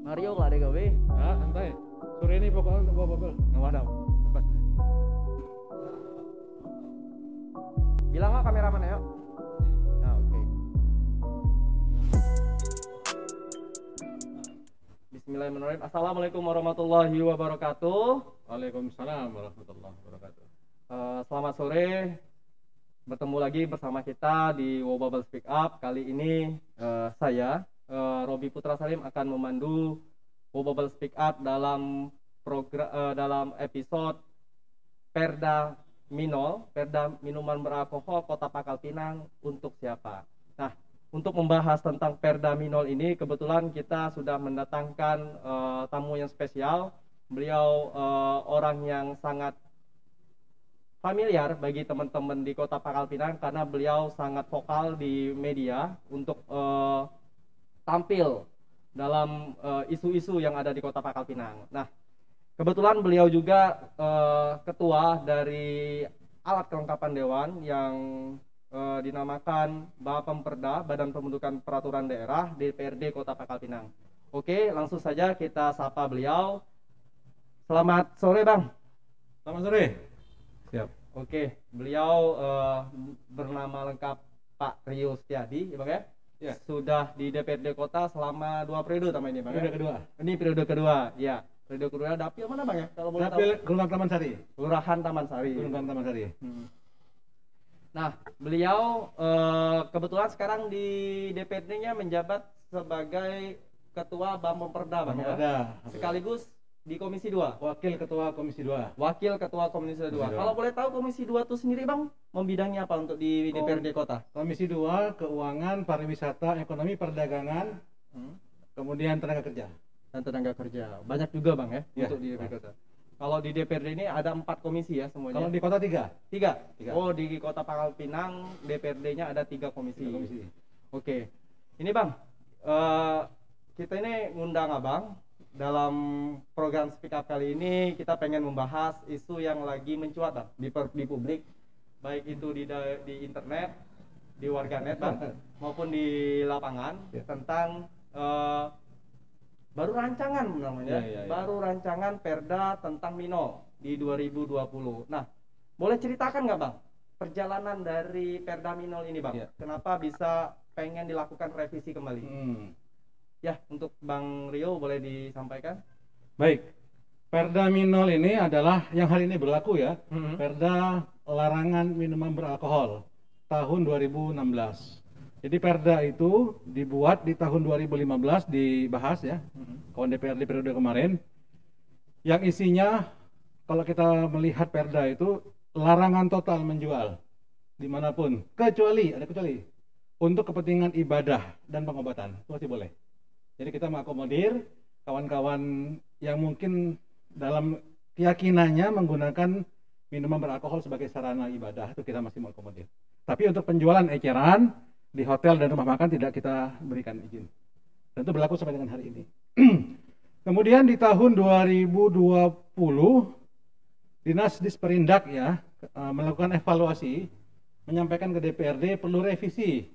Mario nggak ada gawe. Ah, santai. Sore ini pokoknya untuk bawa bubble. Nggak ada. Lepas. Bilang nggak kameraman ya? Nah, oke. Bismillahirrahmanirrahim. Assalamualaikum warahmatullahi wabarakatuh. Waalaikumsalam warahmatullahi wabarakatuh. Selamat sore. Bertemu lagi bersama kita di Wobabel Speak Up. Kali ini saya Robi Putra Salim akan memandu Wobabel Speak Up dalam dalam episode Perda Minol, Perda Minuman Beralkohol Kota Pangkal Pinang untuk siapa? Nah, untuk membahas tentang Perda Minol ini kebetulan kita sudah mendatangkan tamu yang spesial. Beliau orang yang sangat familiar bagi teman-teman di Kota Pangkal Pinang karena beliau sangat vokal di media untuk tampil dalam isu-isu yang ada di Kota Pangkal Pinang. Nah, kebetulan beliau juga ketua dari alat kelengkapan dewan yang dinamakan Bapemperda, Badan Pembentukan Peraturan Daerah DPRD Kota Pangkal Pinang. Oke, langsung saja kita sapa beliau. Selamat sore, Bang. Selamat sore. Siap. Oke, beliau bernama lengkap Pak Rio Setiadi, ya Bang ya? Ya. Sudah di DPRD Kota selama 2 periode sama ini, Bang. Periode ya? kedua. Ini periode kedua, ya. Periode kedua dapil mana, Bang ya? Kalau boleh tahu. Dapil Kelurahan Taman Sari. Kelurahan Taman Sari. Kelurahan Taman Sari. Nah, beliau kebetulan sekarang di DPRD-nya menjabat sebagai Ketua Bapemperda, Bang ya. Ada. Sekaligus di Komisi 2. Wakil Ketua Komisi 2. Wakil Ketua Komisi 2. Kalau boleh tahu Komisi 2 itu sendiri, Bang, membidangi apa untuk di DPRD Kota? Komisi 2 Keuangan, Pariwisata, Ekonomi, Perdagangan, kemudian Tenaga Kerja. Dan tenaga kerja. Banyak juga, Bang ya, Ya. untuk di DPRD Kota. Kalau di DPRD ini ada 4 komisi ya semuanya. Kalau di Kota 3. Tiga. Tiga. Oh, di Kota Pangkal Pinang DPRD-nya ada 3 komisi. Komisi. Oke. Ini, Bang, kita ini ngundang Abang dalam program Speak Up kali ini. Kita pengen membahas isu yang lagi mencuat, Bang, di publik, baik itu di internet, di warganet, Bang, maupun di lapangan, Ya. tentang baru rancangan namanya, Ya. baru rancangan Perda tentang Minol di 2020. Nah, boleh ceritakan nggak, Bang, perjalanan dari Perda Minol ini, Bang? Ya. Kenapa bisa pengen dilakukan revisi kembali? Ya, untuk Bang Rio boleh disampaikan. Baik. Perda Minol ini adalah yang hari ini berlaku ya. Perda larangan minuman beralkohol tahun 2016. Jadi Perda itu dibuat di tahun 2015, dibahas ya, kawan DPRD periode kemarin. Yang isinya kalau kita melihat Perda itu larangan total menjual dimanapun, kecuali untuk kepentingan ibadah dan pengobatan itu masih boleh. Jadi kita mengakomodir kawan-kawan yang mungkin dalam keyakinannya menggunakan minuman beralkohol sebagai sarana ibadah, itu kita masih mengakomodir. Tapi untuk penjualan eceran di hotel dan rumah makan tidak kita berikan izin. Dan itu berlaku sampai dengan hari ini. Kemudian di tahun 2020 Dinas Disperindak ya melakukan evaluasi, menyampaikan ke DPRD perlu revisi.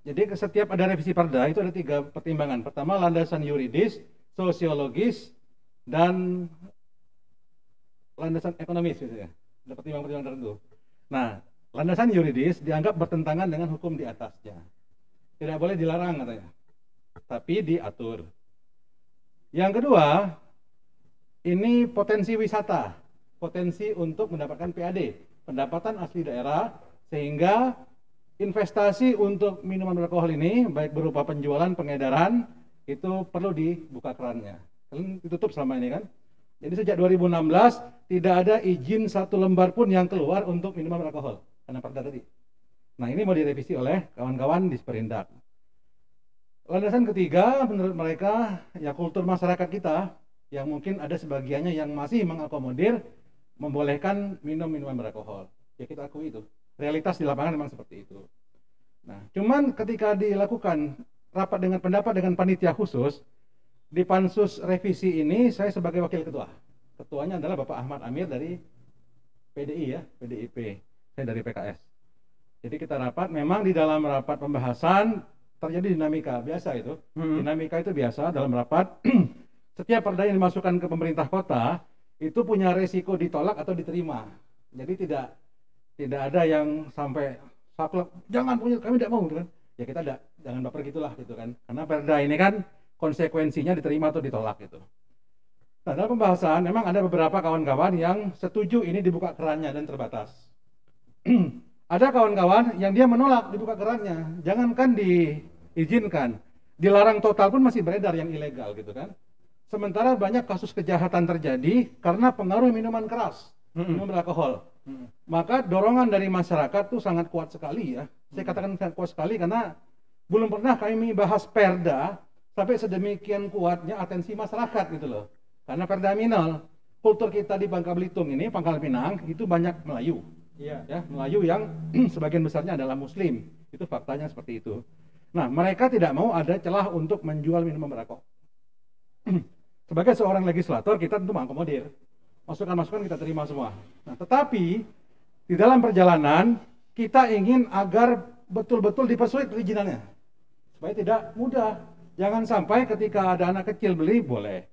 Jadi setiap ada revisi Perda itu ada 3 pertimbangan. Pertama, landasan yuridis, sosiologis, dan landasan ekonomis gitu ya. Ada pertimbangan-pertimbangan tertentu. Nah, landasan yuridis dianggap bertentangan dengan hukum di atasnya. Tidak boleh dilarang katanya, tapi diatur. Yang kedua, ini potensi wisata, potensi untuk mendapatkan PAD, pendapatan asli daerah, sehingga investasi untuk minuman beralkohol ini, baik berupa penjualan, pengedaran, itu perlu dibuka kerannya. Kan ditutup selama ini kan. Jadi sejak 2016 tidak ada izin 1 lembar pun yang keluar untuk minuman beralkohol karena Perda tadi. Nah, ini mau direvisi oleh kawan-kawan di Disperindak. Landasan ketiga, menurut mereka ya kultur masyarakat kita yang mungkin ada sebagiannya yang masih mengakomodir membolehkan minum minuman beralkohol. Ya kita akui itu. Realitas di lapangan memang seperti itu. Nah, cuman ketika dilakukan rapat dengan pendapat dengan panitia khusus di pansus revisi ini, saya sebagai wakil ketua. Ketuanya adalah Bapak Ahmad Amir dari PDI ya, PDIP. Saya dari PKS. Jadi kita rapat, memang di dalam rapat pembahasan terjadi dinamika biasa itu. Dinamika itu biasa dalam rapat. Setiap perda yang dimasukkan ke pemerintah kota itu punya resiko ditolak atau diterima. Jadi tidak ada yang sampai saklek, jangan punya, kami tidak mau gitu kan. Ya kita jangan baper gitulah gitu kan. Karena perda ini kan konsekuensinya diterima atau ditolak gitu. Nah, dalam pembahasan memang ada beberapa kawan-kawan yang setuju ini dibuka kerannya dan terbatas. Ada kawan-kawan yang dia menolak dibuka kerannya, jangankan diizinkan, dilarang total pun masih beredar yang ilegal gitu kan. Sementara banyak kasus kejahatan terjadi karena pengaruh minuman keras, minuman beralkohol. Maka dorongan dari masyarakat tuh sangat kuat sekali ya. Saya katakan sangat kuat sekali karena belum pernah kami bahas perda sampai sedemikian kuatnya atensi masyarakat gitu loh. Karena perda minol, kultur kita di Bangka Belitung ini, Pangkal Pinang, itu banyak Melayu. Ya, Melayu yang sebagian besarnya adalah Muslim. Itu faktanya seperti itu. Nah, mereka tidak mau ada celah untuk menjual minuman beralkohol. Sebagai seorang legislator, kita tentu mengakomodir. Masukan-masukan kita terima semua. Nah, tetapi di dalam perjalanan kita ingin agar betul-betul dipersulit perizinannya. Supaya tidak mudah. Jangan sampai ketika ada anak kecil beli, boleh.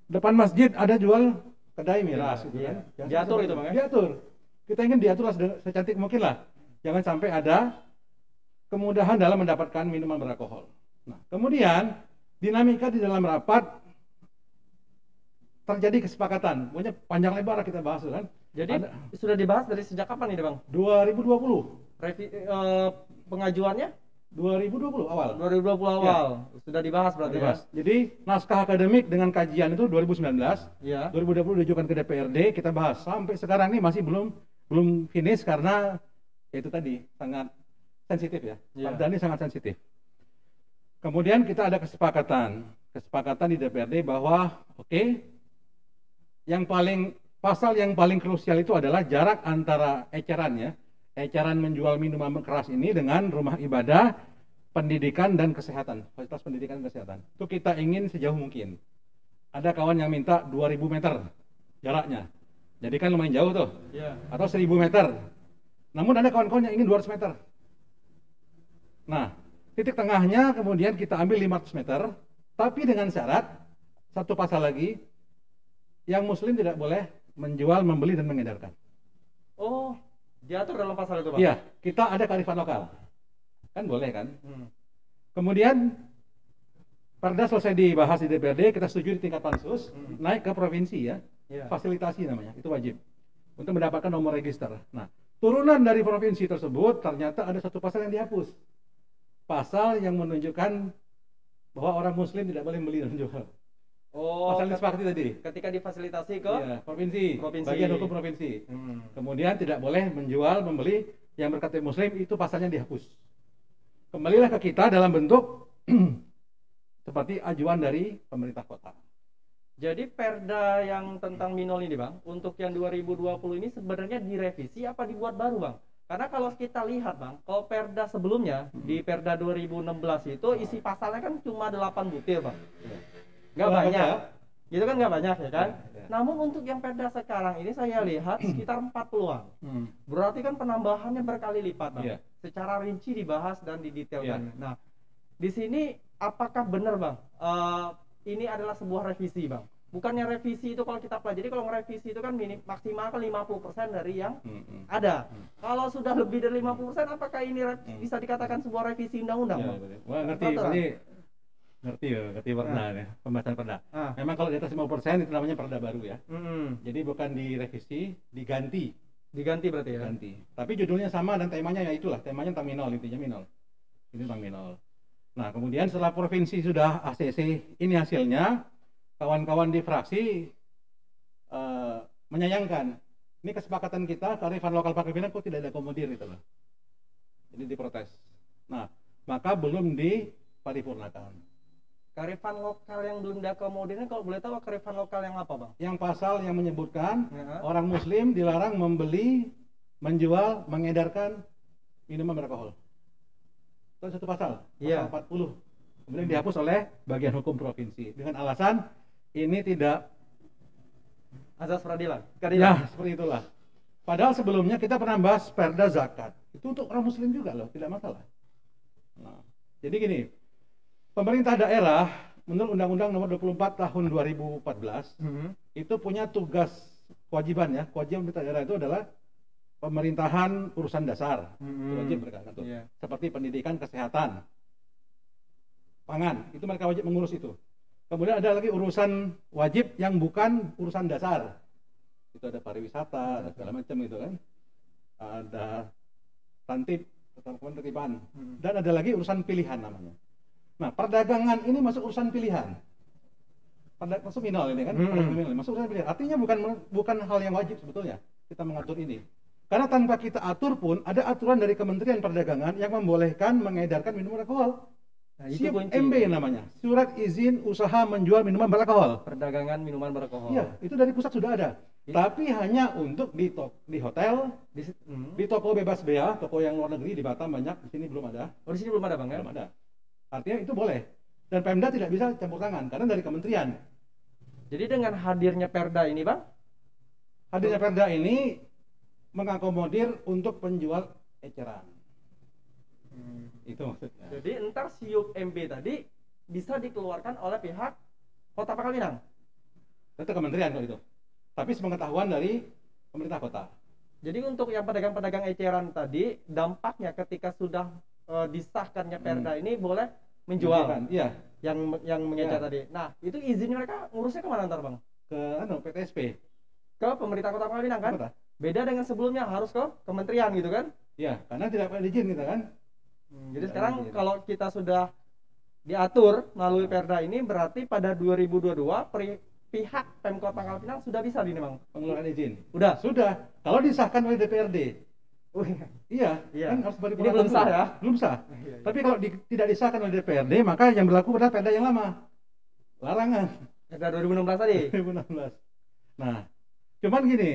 Depan masjid ada jual kedai miras gitu kan. Diatur itu Bang ya? Diatur. Kita ingin diatur secantik mungkin lah. Jangan sampai ada kemudahan dalam mendapatkan minuman beralkohol. Nah, kemudian dinamika di dalam rapat terjadi kesepakatan. Pokoknya panjang lebar kita bahas kan. Jadi sudah dibahas dari sejak kapan ini Bang? 2020. Pengajuannya? 2020 awal. 2020 awal. Ya. Sudah dibahas berarti ya. Jadi naskah akademik dengan kajian itu 2019. Ya. 2020 diajukan ke DPRD, kita bahas. Sampai sekarang ini masih belum finish karena itu tadi sangat sensitif ya. Perda ini sangat sensitif. Kemudian kita ada kesepakatan di DPRD bahwa pasal yang paling krusial itu adalah jarak antara eceran menjual minuman keras ini dengan rumah ibadah, pendidikan dan kesehatan, fasilitas pendidikan dan kesehatan. Itu kita ingin sejauh mungkin. Ada kawan yang minta 2000 meter jaraknya. Jadi kan lumayan jauh tuh. Yeah. Atau 1000 meter. Namun ada kawan-kawan yang ingin 200 meter. Nah, titik tengahnya kemudian kita ambil 500 meter, tapi dengan syarat, satu pasal lagi, yang muslim tidak boleh menjual, membeli, dan mengedarkan. Oh, diatur dalam pasal itu Pak? Iya, kita ada kearifan lokal. Kan boleh kan? Kemudian perda selesai dibahas di DPRD, kita setuju di tingkat pansus, naik ke provinsi ya. Fasilitasi namanya, itu wajib untuk mendapatkan nomor register. Nah, turunan dari provinsi tersebut ternyata ada satu pasal yang dihapus. Pasal yang menunjukkan bahwa orang muslim tidak boleh membeli dan menjual. Oh, pasal disepakati tadi. Ketika difasilitasi ke provinsi, bagian hukum provinsi. Kemudian tidak boleh menjual, membeli yang berKTP muslim, itu pasalnya dihapus. Kembalilah ke kita dalam bentuk seperti ajuan dari pemerintah kota. Jadi perda yang tentang minol ini Bang, untuk yang 2020 ini sebenarnya direvisi apa dibuat baru Bang? Karena kalau kita lihat Bang, kalau perda sebelumnya di perda 2016 itu isi pasalnya kan cuma 8 butir Bang. Nggak banyak. Gitu kan nggak banyak ya kan? Namun untuk yang perda sekarang ini saya lihat sekitar 40-an. Berarti kan penambahannya berkali lipat Bang. Secara rinci dibahas dan didetailkan. Nah, di sini apakah benar Bang? Ini adalah sebuah revisi Bang. Bukannya revisi itu kalau kita pelajari, kalau ngerevisi itu kan maksimal 50% dari yang ada. Kalau sudah lebih dari 50%, apakah ini bisa dikatakan sebuah revisi undang-undang Bang? Wah, ngerti perda ya, pembahasan perda. Memang kalau di atas 50% itu namanya perda baru ya. Jadi bukan direvisi, diganti. Diganti berarti ya? Ganti. Tapi judulnya sama dan temanya ya itulah, temanya tentang minol, intinya minol. Ini tentang minol. Nah, kemudian setelah provinsi sudah ACC, ini hasilnya, kawan-kawan di fraksi menyayangkan. Ini kesepakatan kita, kearifan lokal Pangkal Pinang kok tidak diakomodir gitu loh. Jadi diprotes. Nah, maka belum diparipurnakan. Kearifan lokal yang belum diakomodirnya, kalau boleh tahu kearifan lokal yang apa Bang? Yang pasal yang menyebutkan orang muslim dilarang membeli, menjual, mengedarkan minuman beralkohol. Itu satu pasal, pasal 40. Kemudian dihapus oleh bagian hukum provinsi dengan alasan ini tidak azas peradilan. Ya, seperti itulah. Padahal sebelumnya kita pernah bahas perda zakat. Itu untuk orang muslim juga loh, tidak masalah. Nah, Jadi gini, pemerintah daerah menurut Undang-Undang Nomor 24 Tahun 2014 itu punya tugas kewajiban ya. Kewajiban pemerintah daerah itu adalah pemerintahan urusan dasar. Wajib mereka atur. Seperti pendidikan, kesehatan, pangan, itu mereka wajib mengurus itu. Kemudian ada lagi urusan wajib yang bukan urusan dasar. Itu ada pariwisata, ada segala macam gitu kan. Ada tantip, ketertiban. Dan ada lagi urusan pilihan namanya. Nah, perdagangan ini masuk urusan pilihan. Masuk minol ini kan, masuk urusan pilihan. Artinya bukan hal yang wajib sebetulnya kita mengatur ini. Karena tanpa kita atur pun ada aturan dari Kementerian Perdagangan yang membolehkan mengedarkan minuman beralkohol. Nah, itu SIUP kunci. MB namanya, Surat Izin Usaha Menjual Minuman Beralkohol. Perdagangan minuman beralkohol. Iya, itu dari pusat sudah ada. Tapi hanya untuk di hotel, di toko bebas bea, toko yang luar negeri di Batam banyak, di sini belum ada. Oh, di sini belum ada Bang ya? Belum ada. Artinya itu boleh. Dan Pemda tidak bisa campur tangan karena dari kementerian. Jadi dengan hadirnya Perda ini Bang, hadirnya Perda ini mengakomodir untuk penjual eceran. Itu maksudnya. Jadi entar SIUP MB tadi bisa dikeluarkan oleh pihak Kota Pangkal Pinang. Itu kementerian kalau itu. Tapi sepengetahuan dari pemerintah kota. Jadi untuk yang pedagang-pedagang eceran tadi, dampaknya ketika sudah disahkannya Perda ini boleh menjual. Iya. Yang mengecer tadi. Nah, itu izin mereka ngurusnya kemana ntar Bang? Ke PTSP. Ke pemerintah Kota Pangkal Pinang kan? Kota. Beda dengan sebelumnya harus ke kementerian gitu kan? Iya, karena tidak ada izin kita kan. Jadi sekarang kalau kita sudah diatur melalui Perda ini berarti pada 2022 pihak Pemkot Pangkal Pinang sudah bisa ini Bang pengeluaran izin. Sudah. Kalau disahkan oleh DPRD. Iya. Kan harus ini belum sah ya? Belum sah. Tapi kalau tidak disahkan oleh DPRD, maka yang berlaku adalah Perda yang lama. Larangan. Perda 2016 tadi. 2016. Nah, cuman gini.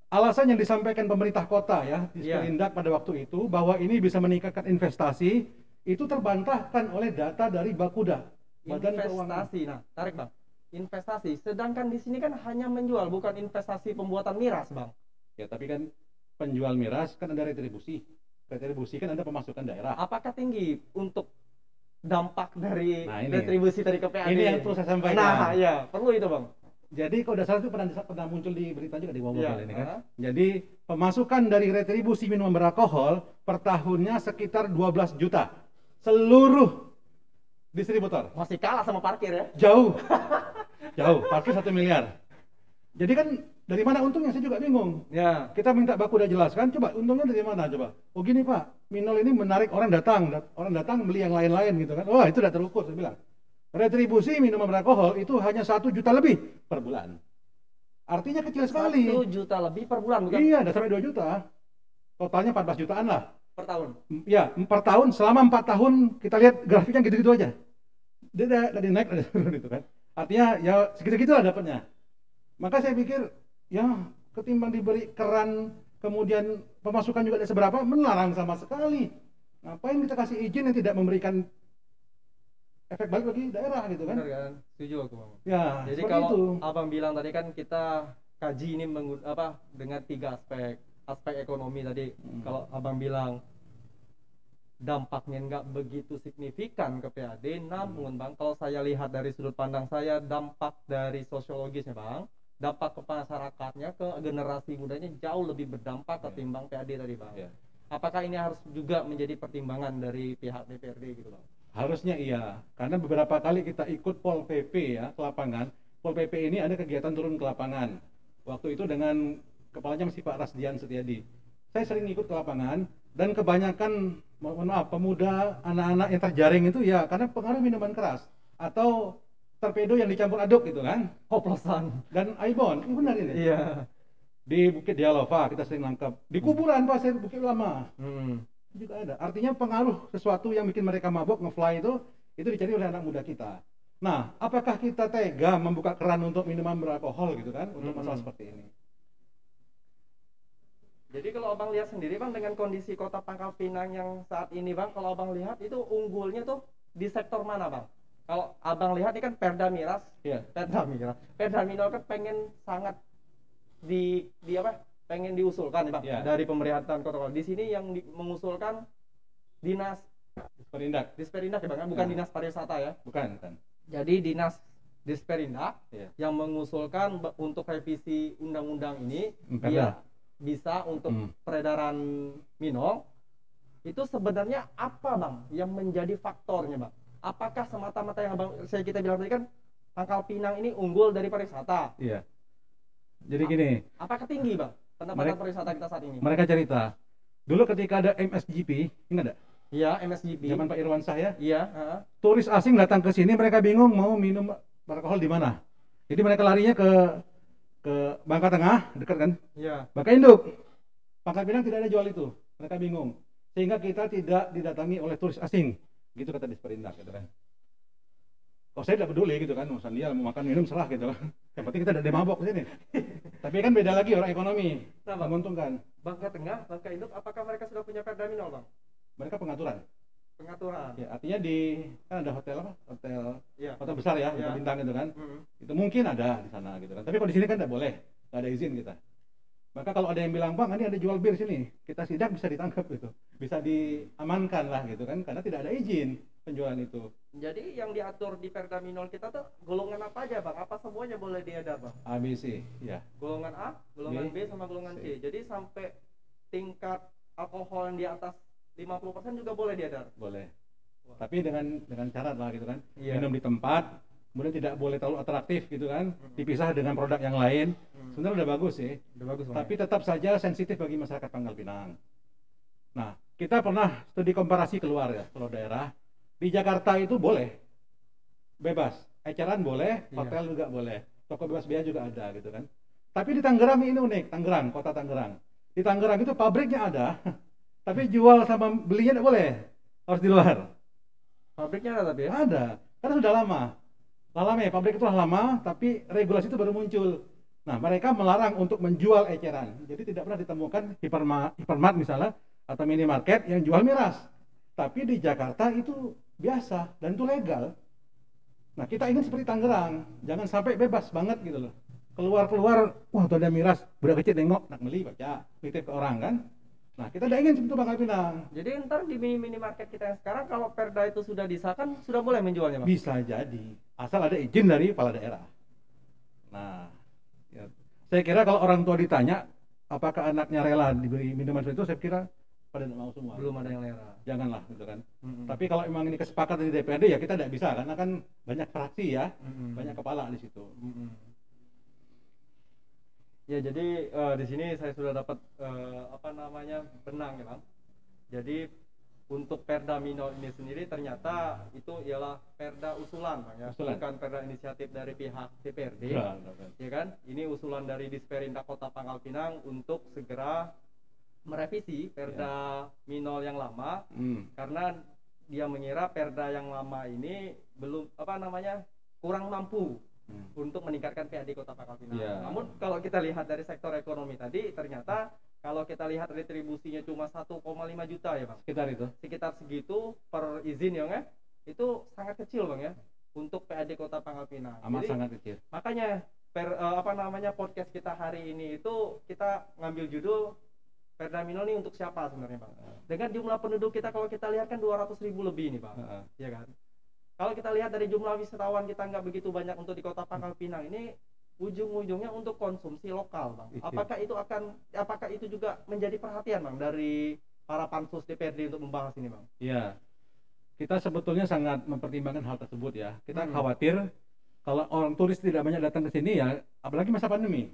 Alasan yang disampaikan pemerintah kota ya di Sekelindak pada waktu itu bahwa ini bisa meningkatkan investasi itu terbantahkan oleh data dari Bakuda. Investasi. Nah, tarik Bang. Investasi. Sedangkan di sini kan hanya menjual, bukan investasi pembuatan miras, Bang. Ya, tapi kan penjual miras kan ada retribusi. Retribusi kan ada pemasukan daerah. Apakah tinggi untuk dampak dari retribusi dari ke PAD? Ini yang perlu saya sampaikan. Nah, ya, perlu itu, Bang. Jadi kalau dasar itu pernah muncul di berita juga di Wawabal ini kan. Jadi pemasukan dari retribusi minuman beralkohol per tahunnya sekitar 12 juta. Seluruh distributor. Masih kalah sama parkir ya? Jauh. Jauh, parkir 1 miliar. Jadi kan dari mana untungnya saya juga bingung. Ya. Kita minta Bakuda jelaskan, coba untungnya dari mana coba. Oh gini Pak, Minol ini menarik orang datang beli yang lain-lain gitu kan. Wah, itu udah terukur saya bilang. Retribusi minuman beralkohol itu hanya 1 juta lebih per bulan. Artinya kecil sekali. 1 juta lebih per bulan bukan? Iya, udah sampai 2 juta. Totalnya 14 jutaan lah. Per tahun? Iya, per tahun. Selama 4 tahun kita lihat grafiknya gitu-gitu aja. Dia dari naik, dari turun gitu kan. Artinya ya segitu-gitu lah dapatnya. Maka saya pikir ya ketimbang diberi keran kemudian pemasukan juga tidak seberapa, melarang sama sekali. Ngapain kita kasih izin yang tidak memberikan efek balik bagi daerah gitu kan? Benar kan? Setuju aku Bang. Ya, jadi kalau itu. Abang bilang tadi kan kita kaji ini dengan 3 aspek. Aspek ekonomi tadi. Kalau Abang bilang dampaknya nggak begitu signifikan ke PAD, namun Bang, kalau saya lihat dari sudut pandang saya, dampak dari sosiologisnya Bang, dampak ke masyarakatnya, ke generasi mudanya jauh lebih berdampak ketimbang PAD tadi Bang. Apakah ini harus juga menjadi pertimbangan dari pihak DPRD gitu Bang? Harusnya iya, karena beberapa kali kita ikut Pol PP ya ke lapangan. Pol PP ini ada kegiatan turun ke lapangan. Waktu itu dengan kepalanya masih Pak Rasdian Setiadi. Saya sering ikut ke lapangan dan kebanyakan, mohon maaf, pemuda, anak-anak yang terjaring itu ya karena pengaruh minuman keras atau torpedo yang dicampur aduk gitu kan. Oplosan. Dan Aibon, ini benar ini. Iya. Di Bukit Dialova kita sering nangkap. Di kuburan pasir Bukit Lama. Juga ada. Artinya pengaruh sesuatu yang bikin mereka mabok ngefly itu dicari oleh anak muda kita. Nah, apakah kita tega membuka keran untuk minuman beralkohol gitu kan untuk masalah seperti ini? Jadi kalau Abang lihat sendiri Bang dengan kondisi Kota Pangkal Pinang yang saat ini Bang, kalau Abang lihat itu unggulnya tuh di sektor mana Bang? Kalau Abang lihat ini kan Perda Miras, Perda Minol kan pengen sangat pengen diusulkan nih Bang dari pemerintah Kota. Di sini yang mengusulkan dinas Disperindak. Disperindak ya Bang, bukan Nah. Dinas Pariwisata ya. Bukan. Jadi Dinas Disperindak Iya. yang mengusulkan untuk revisi undang-undang ini Perda. dia bisa untuk peredaran minol. Itu sebenarnya apa Bang yang menjadi faktornya Bang? Apakah semata-mata yang kita bilang tadi kan Pangkal Pinang ini unggul dari pariwisata? Iya. Jadi gini. Apakah tinggi Bang pendapatan pariwisata kita saat ini? Mereka cerita. Dulu ketika ada MSGP, ingat enggak? Iya, MSGP. Zaman Pak Irwansyah ya. Iya. Turis asing datang ke sini, mereka bingung mau minum alkohol di mana. Jadi mereka larinya ke Bangka Tengah, dekat kan? Iya. Bangka Induk. Pangkal Pinang tidak ada jual itu. Mereka bingung. Sehingga kita tidak didatangi oleh turis asing. Gitu kata Disperindak gitu kan. Kalau saya tidak peduli gitu kan, urusan dia mau makan minum serah gitu. Yang penting kita tidak mabok di sini. Tapi kan beda lagi orang ekonomi. Menguntungkan. Bangka Tengah, Bangka Induk, apakah mereka sudah punya perda minol Bang? Mereka pengaturan. Ya, artinya kan ada hotel ya, hotel besar ya, hotel bintang gitu kan. Itu mungkin ada di sana gitu kan. Tapi kalau di sini kan tidak boleh, nggak ada izin kita. Maka kalau ada yang bilang, Bang, ini ada jual bir sini, kita sidak bisa ditangkap gitu, bisa diamankan lah gitu kan, karena tidak ada izin penjualan itu. Jadi yang diatur di perda minol kita tuh golongan apa aja Bang? Apa semuanya boleh diedar Bang? A, B, C, ya. Golongan A, golongan B, sama golongan C. Jadi sampai tingkat alkohol yang di atas 50% juga boleh diedar? Boleh. Wah. Tapi dengan syarat lah gitu kan. Iya. Minum di tempat, kemudian tidak boleh terlalu atraktif gitu kan. Dipisah dengan produk yang lain. Sebenarnya udah bagus sih. Udah bagus. Tapi tetap saja sensitif bagi masyarakat Pangkal Pinang. Nah, kita pernah studi komparasi keluar ya, kalau daerah. Di Jakarta itu boleh. Bebas. Eceran boleh, hotel juga boleh. Toko bebas biaya juga ada gitu kan. Tapi di Tangerang ini unik, Tangerang, kota Tangerang. Di Tangerang itu pabriknya ada. Tapi jual sama belinya tidak boleh, harus di luar. Pabriknya ada tapi ya? Ada, karena sudah lama. Lama ya, pabrik itu sudah lama, tapi regulasi itu baru muncul. Nah, mereka melarang untuk menjual eceran. Jadi tidak pernah ditemukan hipermart misalnya, atau minimarket yang jual miras. Tapi di Jakarta itu biasa, dan itu legal. Nah, kita ingin seperti Tangerang, jangan sampai bebas banget gitu loh. Keluar-keluar, wah tuh ada miras, budak kecil nengok, nak beli baca, titip ke orang kan. Nah, kita tidak ingin seperti itu Pangkal Pinang. Jadi ntar di minimarket kita yang sekarang kalau perda itu sudah disahkan, sudah boleh menjualnya Bang? Bisa jadi, asal ada izin dari kepala daerah. Nah, ya, saya kira kalau orang tua ditanya, apakah anaknya rela diberi minuman seperti itu, saya kira pada tidak mau semua. Belum ada yang rela. Janganlah, gitu kan. Tapi kalau memang ini kesepakatan di DPRD, ya kita tidak bisa, karena kan banyak fraksi ya, banyak kepala di situ. Ya, jadi di sini saya sudah dapat benang ya Bang. Jadi untuk perda minol ini sendiri ternyata itu ialah perda usulan Bang ya. Bukan perda inisiatif dari pihak DPRD. Ya kan? Ini usulan dari Disperindak Kota Pangkal Pinang untuk segera merevisi perda minol yang lama karena dia mengira perda yang lama ini belum kurang mampu untuk meningkatkan PAD Kota Pangkal Pinang. Namun kalau kita lihat dari sektor ekonomi tadi, ternyata kalau kita lihat retribusinya cuma 1,5 juta ya Bang. Sekitar segitu per izin ya, itu sangat kecil Bang ya untuk PAD Kota Pangkal Pinang. Amat sangat kecil. Makanya podcast kita hari ini itu kita ngambil judul perda minol ini untuk siapa sebenarnya Bang? Dengan jumlah penduduk kita kalau kita lihat kan 200.000 lebih nih Bang. Iya kan? Kalau kita lihat dari jumlah wisatawan kita nggak begitu banyak untuk di Kota Pangkal Pinang ini, ujung-ujungnya untuk konsumsi lokal Bang. Apakah itu juga menjadi perhatian Bang dari para pansus DPRD untuk membahas ini Bang? Iya. Kita sebetulnya sangat mempertimbangkan hal tersebut ya. Kita khawatir kalau orang turis tidak banyak datang ke sini ya, apalagi masa pandemi.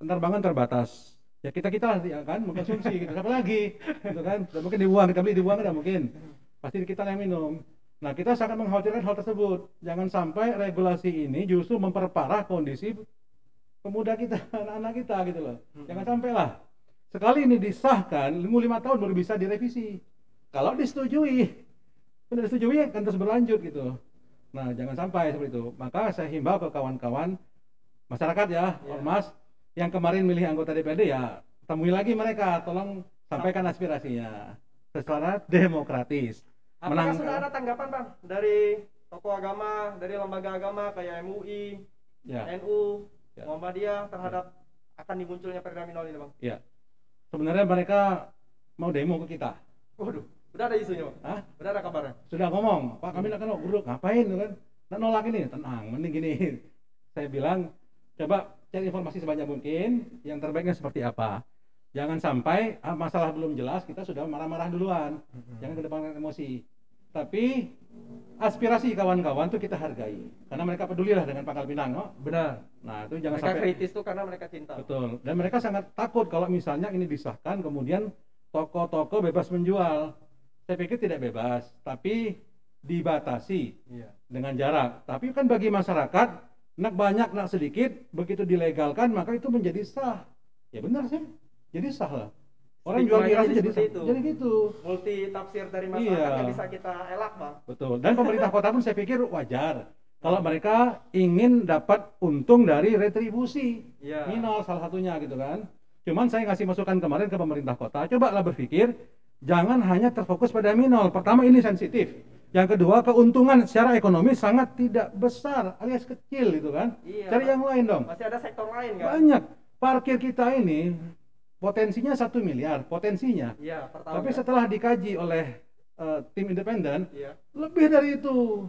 Penerbangan terbatas. Ya kita lah ya kan mengkonsumsi gitu. Siapa lagi? Gitu kan? Tidak mungkin dibuang, kita beli dibuang tidak mungkin. Pasti kita yang minum. Nah, kita sangat mengkhawatirkan hal tersebut. Jangan sampai regulasi ini justru memperparah kondisi pemuda kita, anak-anak kita gitu loh. Jangan sampai lah. Sekali ini disahkan, 5 tahun baru bisa direvisi. Kalau disetujui, sudah disetujui akan terus berlanjut gitu. Nah, jangan sampai seperti itu. Maka saya himbau ke kawan-kawan masyarakat ya, ormas yang kemarin milih anggota DPRD ya, temui lagi mereka, tolong sampaikan aspirasinya secara demokratis. Apakah sudah ada tanggapan Bang dari tokoh agama, dari lembaga agama kayak MUI, NU, Muhammadiyah terhadap akan dimunculnya perda minol ini Bang? Iya. Sebenarnya mereka mau demo ke kita. Waduh. Udah ada isunya, Pak? Hah? Udah ada kabarnya? Sudah ngomong, Pak kami akan urut, ngapain tuh kan? Nah, nolak ini, tenang, mending gini. Saya bilang, coba cari informasi sebanyak mungkin, yang terbaiknya seperti apa. Jangan sampai masalah belum jelas, kita sudah marah-marah duluan. Jangan kedepankan emosi. Tapi aspirasi kawan-kawan tuh kita hargai, karena mereka pedulilah dengan Pangkal Pinang. Oh? Benar. Nah itu jangan Mereka sampai kritis tuh karena mereka cinta. betul. Dan mereka sangat takut kalau misalnya ini disahkan, kemudian toko-toko bebas menjual. Saya pikir tidak bebas, tapi dibatasi dengan jarak. Tapi kan bagi masyarakat, nak banyak, nak sedikit, begitu dilegalkan, maka itu menjadi sah. Ya benar sih, jadi sah lah. Orang jual miras jadi sah. Jadi gitu. Multi tafsir dari masyarakat yang bisa kita elak, Bang. Betul. Dan pemerintah kota pun saya pikir wajar. Kalau mereka ingin dapat untung dari retribusi. Minol salah satunya gitu kan. Cuman saya ngasih masukan kemarin ke pemerintah kota, cobalah berpikir, jangan hanya terfokus pada minol. Pertama ini sensitif. Yang kedua keuntungan secara ekonomi sangat tidak besar alias kecil gitu kan. Cari yang lain dong. Masih ada sektor lain kan? Banyak. Parkir kita ini potensinya 1 miliar potensinya. Tapi setelah dikaji oleh tim independen, lebih dari itu.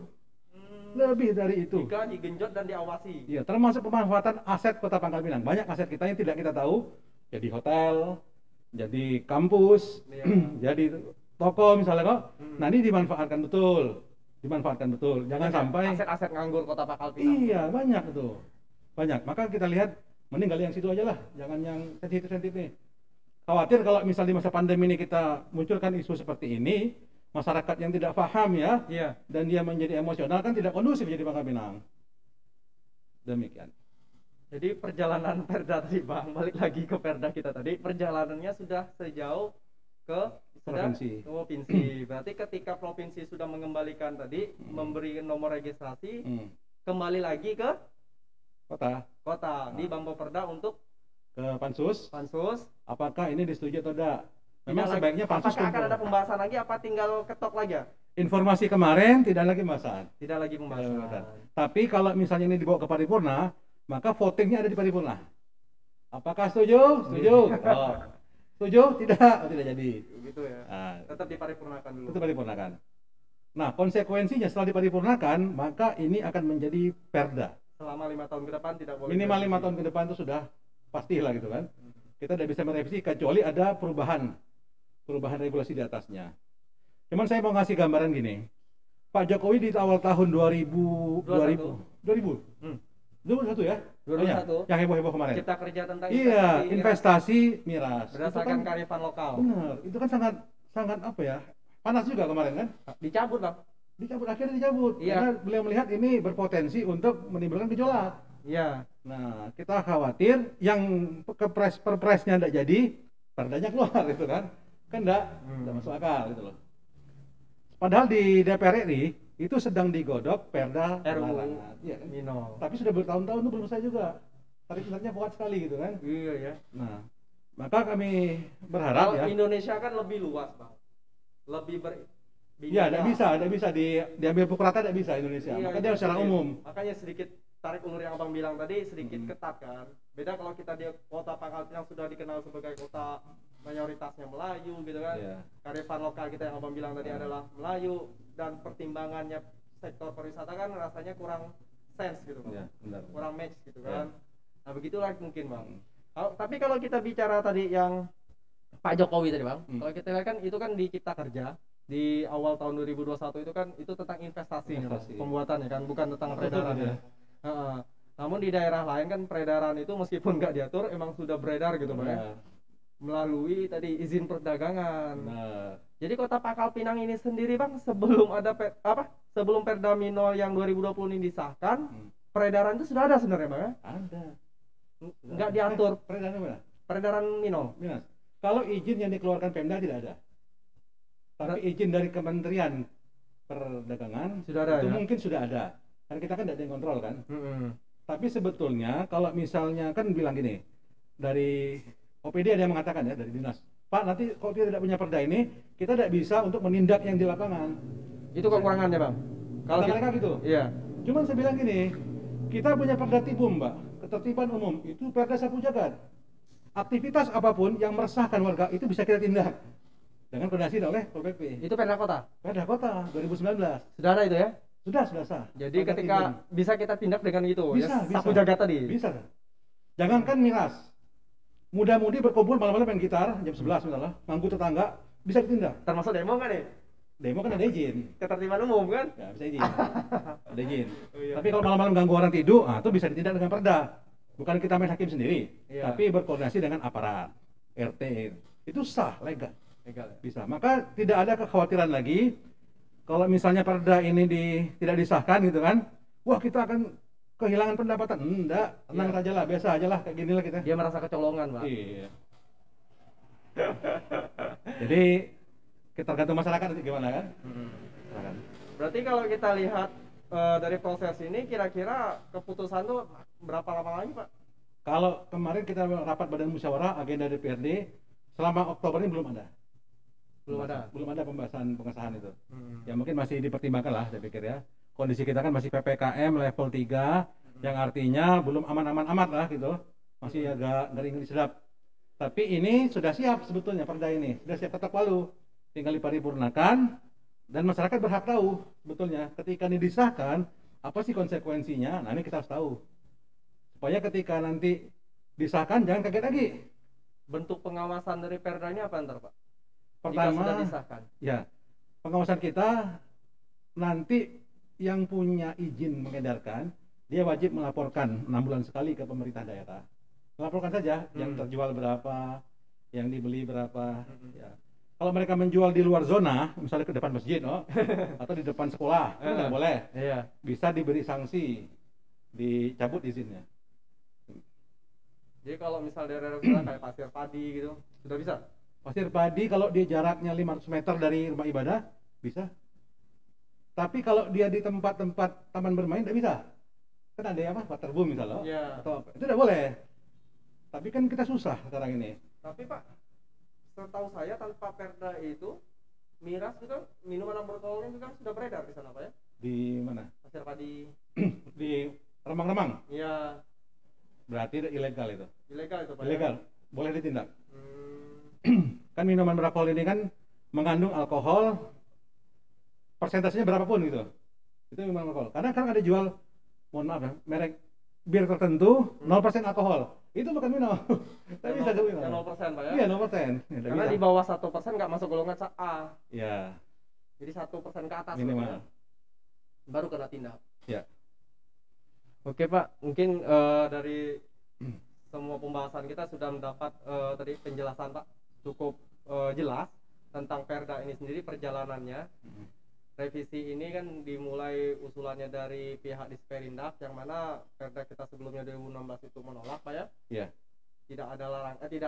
Lebih dari itu. Dikaji, genjot dan diawasi. Iya, termasuk pemanfaatan aset Kota Pangkal Pinang. Banyak aset kita yang tidak kita tahu. Jadi hotel, jadi kampus, jadi toko misalnya kok. Nah ini dimanfaatkan betul, Jangan sampai aset-aset nganggur Kota Pangkal Pinang. Iya banyak itu, banyak. Maka kita lihat mending gali yang situ aja lah, jangan yang sensitif nih. Khawatir kalau misal di masa pandemi ini kita munculkan isu seperti ini, masyarakat yang tidak paham dan dia menjadi emosional kan tidak kondusif jadi Pangkal Pinang. Demikian. Jadi perjalanan Perda tadi Bang, balik lagi ke Perda kita tadi, perjalanannya sudah sejauh ke provinsi. Berarti ketika provinsi sudah mengembalikan tadi, memberi nomor registrasi, kembali lagi ke kota di Bamboperda untuk ke pansus. Apakah ini disetujui atau tidak? Memang sebaiknya pansus. Apakah akan ada pembahasan lagi? Apa tinggal ketok lagi? Informasi kemarin tidak lagi pembahasan. Tapi kalau misalnya ini dibawa ke paripurna, maka votingnya ada di paripurna. Apakah setuju? Setuju. Setuju? Tidak jadi. Gitu ya. Nah, tetap diparipurnakan dulu. Tetap diparipurnakan. Nah, konsekuensinya setelah diparipurnakan, maka ini akan menjadi perda. Selama 5 tahun ke depan tidak boleh. Minimal 5 tahun ke depan itu sudah pastilah gitu kan. Kita tidak bisa merevisi kecuali ada perubahan regulasi di atasnya. Cuman saya mau ngasih gambaran gini. Pak Jokowi di awal tahun 2021 ya? 2021. Yang heboh-heboh kemarin. Cipta kerja tentang investasi miras. Berdasarkan kearifan lokal. Benar. Itu kan sangat apa ya? Panas juga kemarin kan? Dicabut, Bang. Akhirnya dicabut. Karena beliau melihat ini berpotensi untuk menimbulkan gejolak. Nah, kita khawatir yang perpresnya tidak jadi, perdanya keluar gitu kan. Kan enggak masuk akal gitu loh. Padahal di DPR RI itu sedang digodok perda larangan. Iya kan? Tapi sudah bertahun-tahun itu belum selesai juga. Tarik-tariknya kuat sekali gitu kan. Nah, maka kami berharap kalau Indonesia kan lebih luas, Bang. Lebih tidak bisa diambil pukul rata, tidak bisa Indonesia. Maka dia secara umum. Makanya sedikit tarik ulur yang Abang bilang tadi sedikit ketat kan. Beda kalau kita di Kota Pangkal Pinang sudah dikenal sebagai kota mayoritasnya Melayu gitu kan. Kearifan lokal kita yang Abang bilang tadi adalah Melayu, dan pertimbangannya sektor pariwisata kan rasanya kurang sense gitu kan. Kurang match gitu kan. Nah begitulah mungkin Bang. Tapi kalau kita bicara tadi yang Pak Jokowi tadi Bang, kalau kita lihat kan itu kan di Cipta Kerja di awal tahun 2021 itu kan itu tentang investasi. Pembuatannya kan, bukan tentang peredaran ya. Namun di daerah lain kan peredaran itu meskipun nggak diatur emang sudah beredar gitu Bang ya, melalui tadi izin perdagangan. Jadi Kota Pangkal Pinang ini sendiri Bang, sebelum ada sebelum Perda Minol yang 2020 ini disahkan, peredaran itu sudah ada sebenarnya Bang ya? Ada. Nggak diatur. Peredaran mana? Peredaran Minol. Kalau izin yang dikeluarkan Pemda tidak ada. Tapi izin dari Kementerian Perdagangan sudah ada, itu mungkin sudah ada. Karena kita kan tidak ada yang kontrol kan. Tapi sebetulnya kalau misalnya kan bilang gini, dari OPD ada yang mengatakan ya, dari dinas, Pak nanti kalau kita tidak punya perda ini, kita tidak bisa untuk menindak yang di lapangan. Itu kekurangannya Bang? Kalau mereka gitu. Iya. Cuman saya bilang gini, kita punya perda tibum Mbak, ketertiban umum, itu perda sapu jagat. Aktivitas apapun yang meresahkan warga itu bisa kita tindak. dengan koordinasi oleh Pol PP. Itu Perda Kota. Perda Kota 2019. Sudah ada itu ya? Sudah sah. Jadi Perda ketika izin. bisa kita tindak dengan itu, Bisa, ya, sapu jagat tadi. Bisa. Jangankan miras. Muda-mudi berkumpul malam-malam main gitar jam 11 misalnya, nganggu tetangga, bisa ditindak. Termasuk demo kan nih? Demo kan ada izin. Ketertiban umum kan? Ya, bisa izin. Ada izin. Oh, iya. Tapi kalau malam-malam ganggu orang tidur, itu bisa ditindak dengan perda. Bukan kita main hakim sendiri, Iya. tapi berkoordinasi dengan aparat RT. Itu sah, legal. Legal ya? Bisa. Maka tidak ada kekhawatiran lagi kalau misalnya perda ini tidak disahkan gitu kan. Wah, kita akan kehilangan pendapatan. Enggak, tenang Iya. saja lah, biasa aja lah kayak gini lah kita. Dia merasa kecolongan, Pak. Iya. Jadi kita tergantung masyarakat nanti gimana kan? Silakan. Berarti kalau kita lihat dari proses ini, kira-kira keputusan tuh berapa lama lagi, Pak? Kalau kemarin kita rapat badan musyawarah agenda DPRD selama Oktober ini belum ada. Belum ada pembahasan pengesahan itu. Ya mungkin masih dipertimbangkan lah saya pikir ya. Kondisi kita kan masih PPKM level 3 yang artinya belum aman-aman amat lah gitu. Masih agak ngeri-ngeri sedap. Tapi ini sudah siap sebetulnya perda ini. Sudah siap ketok palu. Tinggal diparipurnakan dan masyarakat berhak tahu sebetulnya ketika ini disahkan apa sih konsekuensinya. Nah, ini kita harus tahu. Supaya ketika nanti disahkan jangan kaget lagi. Bentuk pengawasan dari Perda ini apa ntar, Pak? Pertama, Jika sudah disahkan. ya, pengawasan kita nanti yang punya izin mengedarkan, dia wajib melaporkan 6 bulan sekali ke pemerintah daerah. Melaporkan saja yang terjual berapa, yang dibeli berapa. Ya. Kalau mereka menjual di luar zona, misalnya ke depan masjid, atau di depan sekolah, itu nggak boleh. Iya. Bisa diberi sanksi, dicabut izinnya. Jadi kalau misal daerah kayak pasir padi gitu, sudah bisa? Pasir padi kalau dia jaraknya 500 meter dari rumah ibadah, bisa. Tapi kalau dia di tempat-tempat taman bermain, tidak bisa. Kan ada apa? Waterboom misalnya, Iya. atau apa. Itu tidak boleh. Tapi kan kita susah sekarang ini. Tapi Pak, setahu saya tanpa Perda itu, miras itu kan, minuman beralkoholnya itu kan sudah beredar di sana, Pak ya? Di mana? Pasir padi. Di remang-remang. Iya. Berarti ilegal itu. Ilegal itu, Pak. Ilegal. Boleh ditindak. Hmm. Kan minuman beralkohol ini kan mengandung alkohol persentasenya berapapun gitu. Itu minuman beralkohol. Karena kan ada jual, mohon maaf ya, merek bir tertentu 0% alkohol. Itu bukan minum. Tapi bisa minum. Yang 0%, Pak ya? Iya, 0%. Ya, Karena di bawah 1% nggak masuk golongan A. ya, Jadi 1% ke atas. minimal. Pak, ya? Baru kena tindak. Ya. Oke Pak, mungkin dari semua pembahasan kita sudah mendapat tadi penjelasan Pak cukup jelas tentang Perda ini sendiri perjalanannya. Revisi ini kan dimulai usulannya dari pihak Disperindak yang mana Perda kita sebelumnya 2016 itu menolak Pak ya. Iya. Tidak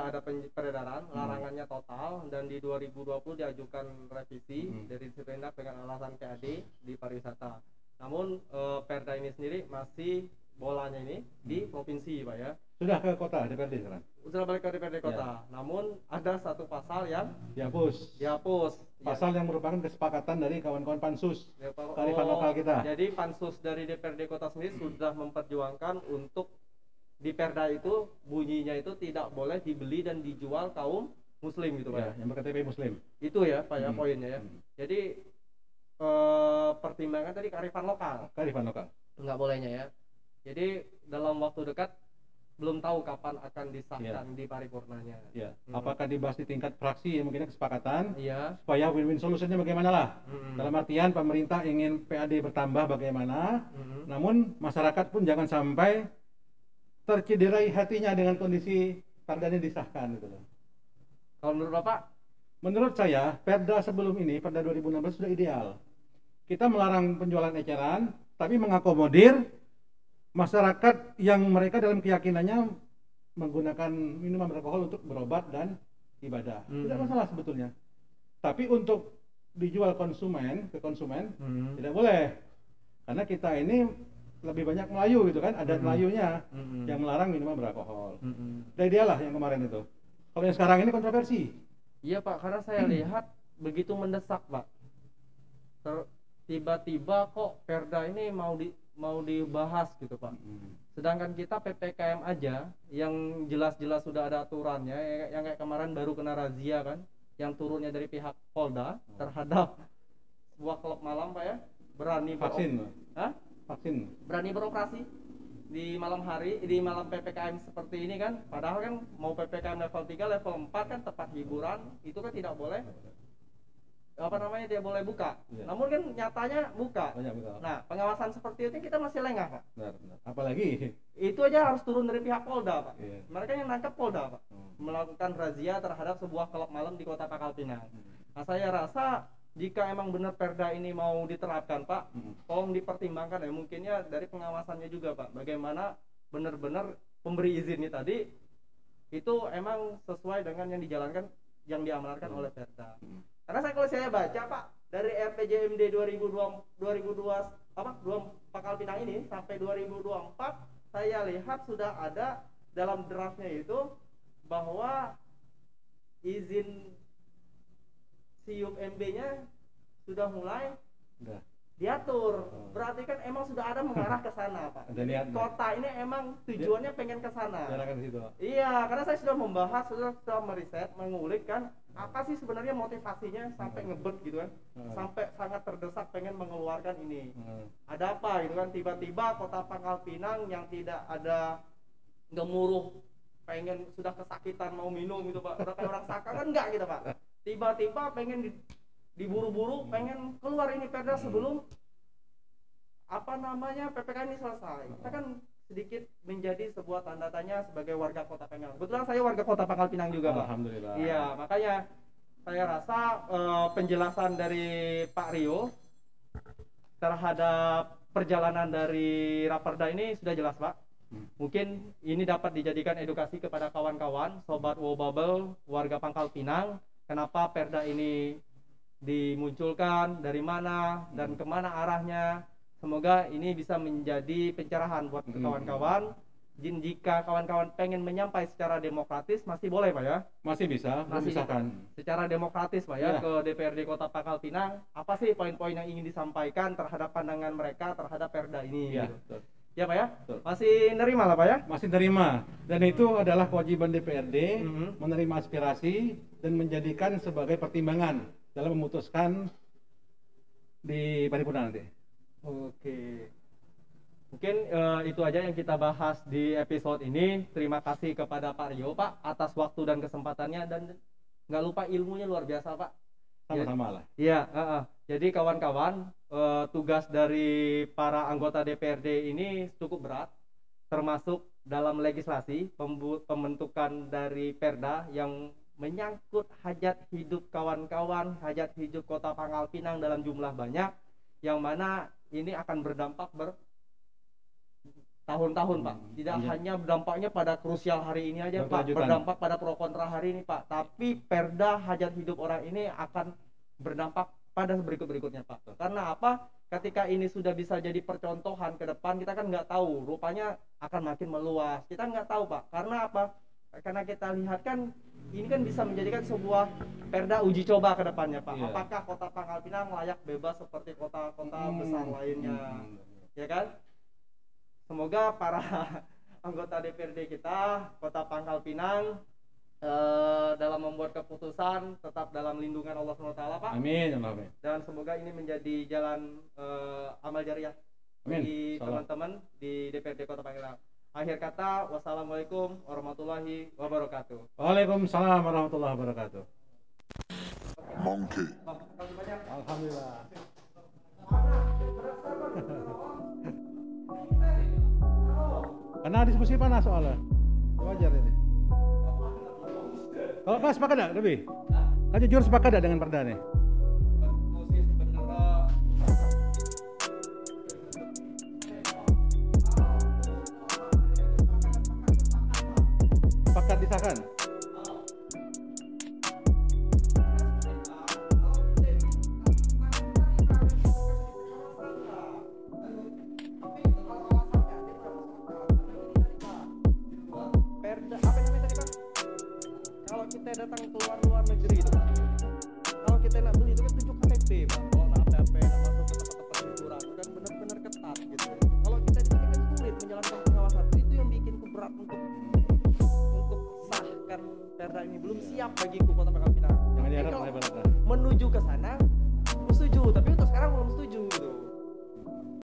ada peredaran, larangannya total, dan di 2020 diajukan revisi dari Disperindak dengan alasan PAD di pariwisata. Namun Perda ini sendiri masih bolanya ini di provinsi Pak ya. Sudah ke kota DPRD sekarang. Sudah balik ke DPRD kota. Ya. Namun ada satu pasal yang Dihapus. dihapus. Pasal yang merupakan kesepakatan dari kawan-kawan pansus kearifan Oh, lokal kita. Jadi pansus dari DPRD kota sendiri sudah memperjuangkan untuk di Perda itu bunyinya itu tidak boleh dibeli dan dijual kaum muslim gitu Pak Ya, ya. yang berKTP muslim. Itu ya Pak ya poinnya ya. Jadi pertimbangan tadi kearifan lokal. Kearifan lokal. Nggak bolehnya ya. Jadi dalam waktu dekat belum tahu kapan akan disahkan di paripurnanya. Ya. Apakah dibahas di tingkat fraksi yang mungkin kesepakatan Iya. supaya win-win solusinya bagaimana lah. Dalam artian pemerintah ingin PAD bertambah bagaimana, namun masyarakat pun jangan sampai tercederai hatinya dengan kondisi Perda ini disahkan gitu loh. Kalau menurut Bapak? Menurut saya, Perda sebelum ini, Perda 2016 sudah ideal. Kita melarang penjualan eceran, tapi mengakomodir masyarakat yang mereka dalam keyakinannya menggunakan minuman beralkohol untuk berobat dan ibadah. Tidak masalah sebetulnya. Tapi untuk dijual ke konsumen tidak boleh. Karena kita ini lebih banyak Melayu gitu kan, adat Melayunya yang melarang minuman beralkohol. Udah ideal lah yang kemarin itu. Kalau yang sekarang ini kontroversi. Iya Pak, karena saya lihat begitu mendesak Pak. Tiba-tiba kok Perda ini mau dibahas gitu Pak. Sedangkan kita PPKM aja yang jelas-jelas sudah ada aturannya, yang kayak kemarin baru kena razia kan, yang turunnya dari pihak Polda terhadap sebuah klub malam Pak ya, berani berani beroperasi di malam hari, di malam PPKM seperti ini kan, padahal kan mau PPKM level 3, level 4 kan tempat hiburan itu kan tidak boleh tidak boleh buka. Namun kan nyatanya buka. Nah, pengawasan seperti itu kita masih lengah Pak. Benar. Apalagi itu aja harus turun dari pihak Polda Pak. Mereka yang nangkap Polda Pak, melakukan razia terhadap sebuah klub malam di Kota Pangkal Pinang. Nah, saya rasa jika emang benar Perda ini mau diterapkan Pak, tolong dipertimbangkan ya, mungkinnya dari pengawasannya juga Pak, bagaimana benar-benar pemberi izinnya tadi itu emang sesuai dengan yang dijalankan, yang diamanatkan oleh Perda. Karena kalau saya baca Pak, dari RPJMD 2002 Pangkal Pinang ini sampai 2024, saya lihat sudah ada dalam draftnya itu bahwa izin SIUP MB-nya sudah mulai diatur. Berarti kan emang sudah ada mengarah ke sana Pak. Kota ini emang tujuannya pengen ke sana. Iya, karena saya sudah membahas, sudah meriset, mengulik kan apa sih sebenarnya motivasinya sampai ngebet gitu kan, sampai sangat terdesak pengen mengeluarkan ini. Ada apa gitu kan, tiba-tiba Kota Pangkal Pinang yang tidak ada gemuruh pengen sudah kesakitan mau minum gitu Pak, udah kayak orang saka kan enggak gitu Pak, tiba-tiba pengen diburu-buru pengen keluar ini Perda sebelum PPKM ini selesai. Kita kan sedikit menjadi sebuah tanda tanya sebagai warga Kota Pangkal. Kebetulan saya warga Kota Pangkal Pinang juga Pak. Alhamdulillah. Iya, makanya saya rasa penjelasan dari Pak Rio terhadap perjalanan dari Raperda ini sudah jelas Pak. Mungkin ini dapat dijadikan edukasi kepada kawan-kawan Sobat Wobabel warga Pangkal Pinang, kenapa Perda ini dimunculkan, dari mana dan kemana arahnya. Semoga ini bisa menjadi pencerahan buat kawan-kawan. Jika kawan-kawan pengen menyampaikan secara demokratis masih boleh Pak ya? Masih bisa, misalkan secara demokratis Pak ya, ke DPRD Kota Pangkal Pinang, apa sih poin-poin yang ingin disampaikan terhadap pandangan mereka terhadap Perda ini gitu. Ya Pak ya? Betul. Masih nerima lah Pak ya? Masih nerima. Dan itu adalah kewajiban DPRD menerima aspirasi dan menjadikan sebagai pertimbangan dalam memutuskan di paripurna nanti. Oke. Mungkin itu aja yang kita bahas di episode ini. Terima kasih kepada Pak Rio Pak atas waktu dan kesempatannya, dan nggak lupa ilmunya luar biasa Pak. Sama-sama lah. Iya. Jadi kawan-kawan, tugas dari para anggota DPRD ini cukup berat, termasuk dalam legislasi pembentukan dari Perda yang menyangkut hajat hidup kawan-kawan, hajat hidup Kota Pangkal Pinang dalam jumlah banyak, yang mana ini akan berdampak bertahun-tahun Pak. Tidak hanya berdampaknya pada krusial hari ini aja Pak, berdampak pada pro kontra hari ini Pak, tapi Perda hajat hidup orang ini akan berdampak pada berikut-berikutnya Pak. Karena apa? Ketika ini sudah bisa jadi percontohan ke depan, kita kan nggak tahu, rupanya akan makin meluas. Kita nggak tahu Pak. Karena apa? Karena kita lihat kan ini kan bisa menjadikan sebuah Perda uji coba ke depannya Pak. Apakah Kota Pangkal Pinang layak bebas seperti kota-kota besar lainnya? Ya kan? Semoga para anggota DPRD kita Kota Pangkal Pinang dalam membuat keputusan tetap dalam lindungan Allah SWT Pak. Amin. Dan semoga ini menjadi jalan amal jariah bagi teman-teman di DPRD Kota Pangkal Pinang. Akhir kata, wassalamualaikum warahmatullahi wabarakatuh. Waalaikumsalam warahmatullahi wabarakatuh. Monkey. Alhamdulillah. Karena diskusi panas soalnya. Wajar ini. Kalau kau sepakat enggak lebih? Kau jujur sepakat enggak dengan Perda nih? Sepakat disahkan. Kita datang ke luar negeri itu Pak, kalau kita nak beli itu kan tunjuk KTP Pak, kalau nak APP nak masuk ke tempat-tempat hiburan dan benar-benar ketat gitu. Kalau kita di sini kan sulit menjalankan pengawasan, itu yang bikin berat untuk sahkan Perda ini belum siap bagiku Kota Pangkal Pinang. Jadi Tapi Malaya Barat. menuju ke sana setuju, tapi untuk sekarang belum setuju.